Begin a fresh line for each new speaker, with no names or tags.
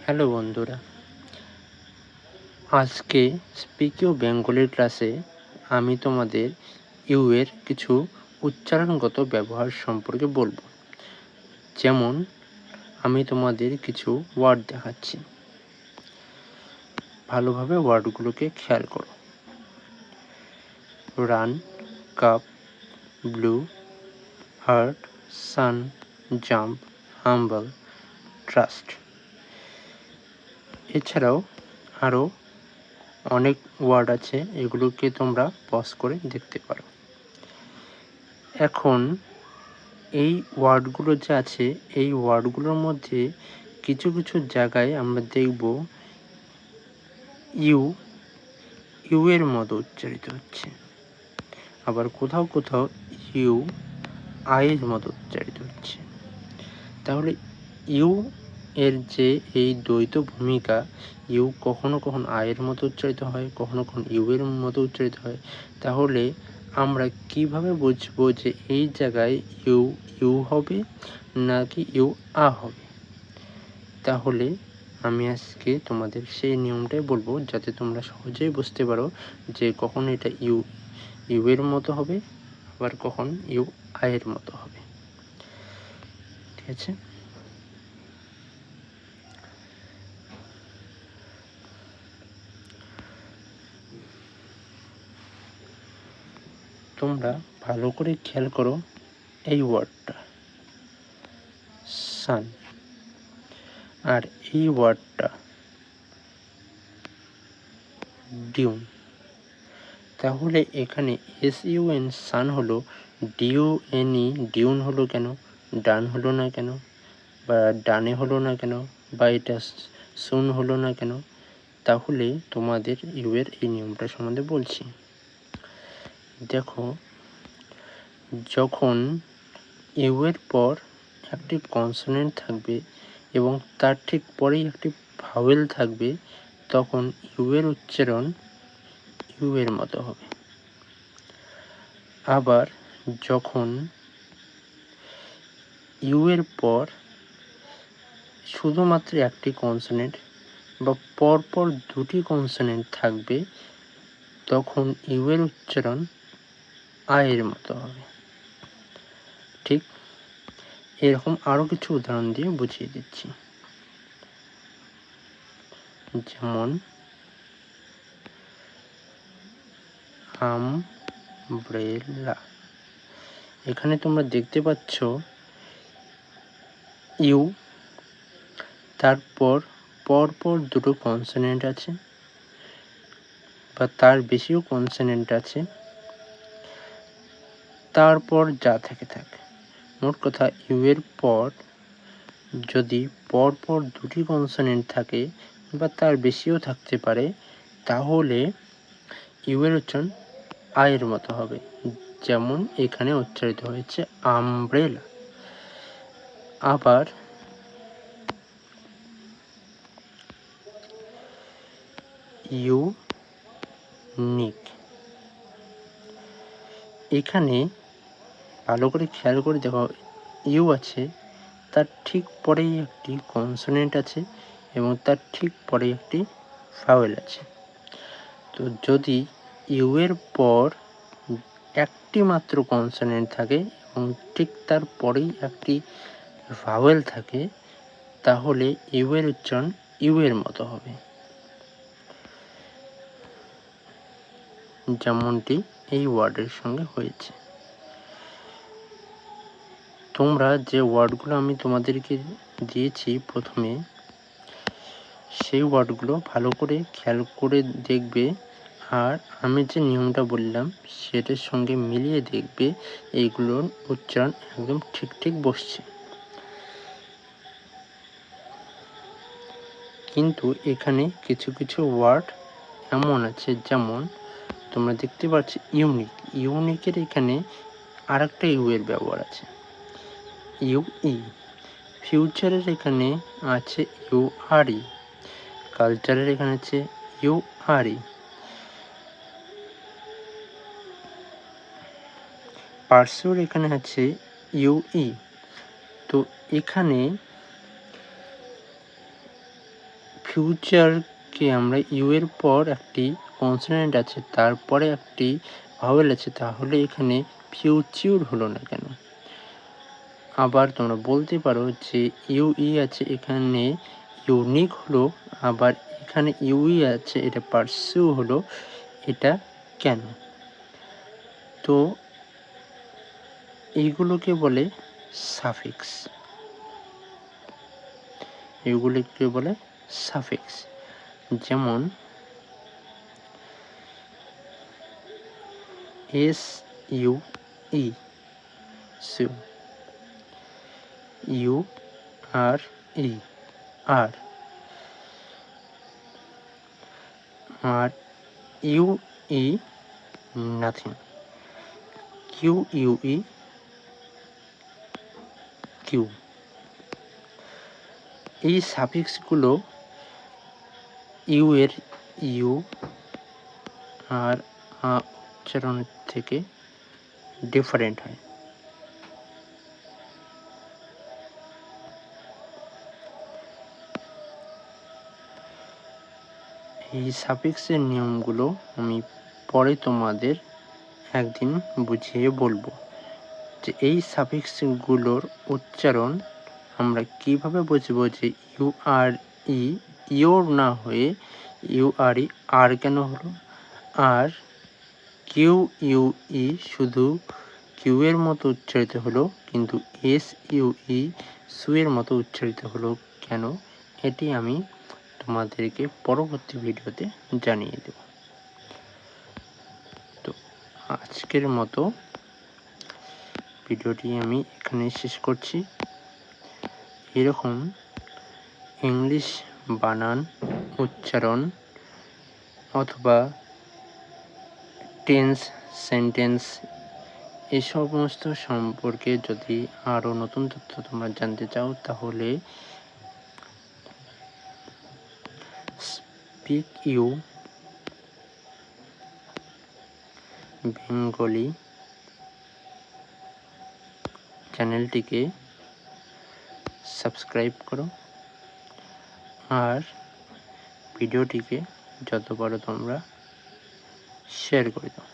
Hello বন্ধুরা, আজকে speaking বেঙ্গলির ক্লাসে আমি তোমাদের ইউ এর কিছু উচ্চারণগত ব্যবহার সম্পর্কে বলবো। যেমন আমি তোমাদের কিছু ওয়ার্ড দেখাচ্ছি, ভালোভাবে ওয়ার্ডগুলোকে খেয়াল করো। রান, কাপ, ব্লু, হার্ট, সান, জাম্প, হাম্বল, ট্রাস্ট। এছাড়াও আরও অনেক ওয়ার্ড আছে, এগুলোকে তোমরা পজ করে দেখতে পারো। এখন এই ওয়ার্ডগুলো যে আছে, এই ওয়ার্ডগুলোর মধ্যে কিছু কিছু জায়গায় আমরা দেখব ইউ ইউ এর মতো উচ্চারিত হচ্ছে, আবার কোথাও কোথাও ইউ আয়ের মতো উচ্চারিত হচ্ছে। তাহলে ইউ এর যে এই দ্বৈত ভূমিকা, ইউ কখনো কখনো আয়ের মতো উচ্চারিত হয়, কখনো কখনো ইউ এর মতো উচ্চারিত হয়। তাহলে আমরা কিভাবে বুঝবো যে এই জায়গায় ইউ ইউ হবে নাকি ইউ আ হবে? তাহলে আমি আজকে তোমাদের সেই নিয়মটাই বলবো, যাতে তোমরা সহজেই বুঝতে পারো যে কখন এটা ইউ ইউ এর মতো হবে, আবার কখন ইউ আয়ের মতো হবে। ঠিক আছে? তোমরা ভালো করে খেয়াল করো এই ওয়ার্ডটা সান, আর এই ওয়ার্ডটা ডিউন। তাহলে এখানে SUN সান হলো, DUNE ডিউন হলো কেন, ডান হলো না কেন, বা ডানে হলো না কেন, বা এটা সুন হলো না কেন? তাহলে তোমাদের ইউ এর এই নিয়মটা সম্বন্ধে বলছি। দেখো, যখন ইউ এর পর একটি কনসোনেন্ট থাকবে এবং তার ঠিক পরেই একটি ভাওয়েল থাকবে, তখন ইউ এর উচ্চারণ ইউ এর মতো হবে। আবার যখন ইউ এর পর শুধুমাত্র একটি কনসোনেন্ট বা পরপর দুটি কনসোনেন্ট থাকবে, তখন ইউ এর উচ্চারণ আয়ের মতো হবে। ঠিক এরকম আরও কিছু উদাহরণ দিয়ে বুঝিয়ে দিচ্ছি। যেমন আমব্রেলা। এখানে তোমরা দেখতে পাচ্ছ ইউ, তারপর পরপর দুটো কনসোনেন্ট আছে বা তার বেশিও কনসোনেন্ট আছে, তারপর যা থাকে থাকে। মোট কথা, ইউ এর পর যদি পরপর দুটি কনসোনেন্ট থাকে বা তার বেশিও থাকতে পারে, তাহলে ইউ এর উচ্চারণ আয়ের মতো হবে। যেমন এখানে উচ্চারিত হয়েছে আমব্রেলা। আবার ইউনিক, এখানে ভালো করে খেয়াল করে দেখো, ইউ আছে, তার ঠিক পরেই একটি কনসোনেন্ট আছে এবং তার ঠিক পরে একটি ভাওয়েল আছে। তো যদি ইউ এর পর একটি মাত্র কনসোনেন্ট থাকে এবং ঠিক তার পরেই একটি ভাওয়েল থাকে, তাহলে ইউ এর উচ্চারণ ইউ এর মতো হবে, যেমনটি এই ওয়ার্ডের সঙ্গে হয়েছে। তোমরা যে ওয়ার্ডগুলো আমি তোমাদেরকে দিয়েছি প্রথমে, সেই ওয়ার্ডগুলো ভালো করে খেয়াল করে দেখবে, আর আমি যে নিয়মটা বললাম সেটার সঙ্গে মিলিয়ে দেখবে এইগুলোর উচ্চারণ একদম ঠিক ঠিক বসছে। কিন্তু এখানে কিছু কিছু ওয়ার্ড এমন আছে, যেমন তোমরা দেখতে পাচ্ছ ইউনিক। ইউনিকের এখানে আর একটা ইউ এর ব্যবহার আছে, ইউই। ফিউচারের এখানে আছে ইউআরই। কালচারের এখানে আছে ইউআরই। পার্সোর এখানে আছে ইউই। তো এখানে ফিউচারকে আমরা ইউ এর পর একটি কনসোনেন্ট আছে, তারপরে একটি ভাওয়েল আছে, তাহলে এখানে ফিউচিউর হলো না কেন? আবার তোমরা বলতে পারো যে ইউই আছে, এখানে ইউনিক হলো, আবার এখানে ইউই আছে, এটা পারসিউ হলো, এটা কেন? তো এইগুলোকে বলে সাফিক্স, এগুলোকে বলে সাফিক্স। যেমন S U E, sue, U R E, R, R U E, nothing, Q U E, Q. এই সাফিক্সগুলো ইউ এর ইউ আর আ উচ্চারণের থেকে ডিফারেন্ট হয়। এই সাফিক্সের নিয়মগুলো আমি পরে তোমাদের একদিন বুঝিয়ে বলবো, যে এই সাফিক্সগুলোর উচ্চারণ আমরা কিভাবে বুঝবো যে ইউ আর ই ইওর না হয়ে ইউ আর ই আর কেন হলো, আর কিউ ইউ ই শুধু কিউ এর মতো উচ্চারিত হলো, কিন্তু এস ইউ ই সু এর মতো উচ্চারিত হলো কেন, এটি আমি তোমাদেরকে পরবর্তী ভিডিওতে জানিয়ে দেব। তো আজকের মতো ভিডিওটি আমি এখানে শেষ করছি। এরকম ইংলিশ বানান, উচ্চারণ অথবা টেন্স, সেন্টেন্স এই সমস্ত সম্পর্কে যদি আরও নতুন তথ্য তোমরা জানতে চাও, তাহলে স্পিক ইউ বেঙ্গলি চ্যানেলটিকে সাবস্ক্রাইব করো, আর ভিডিওটিকে যত পারো তোমরা শেয়ার করে দাও।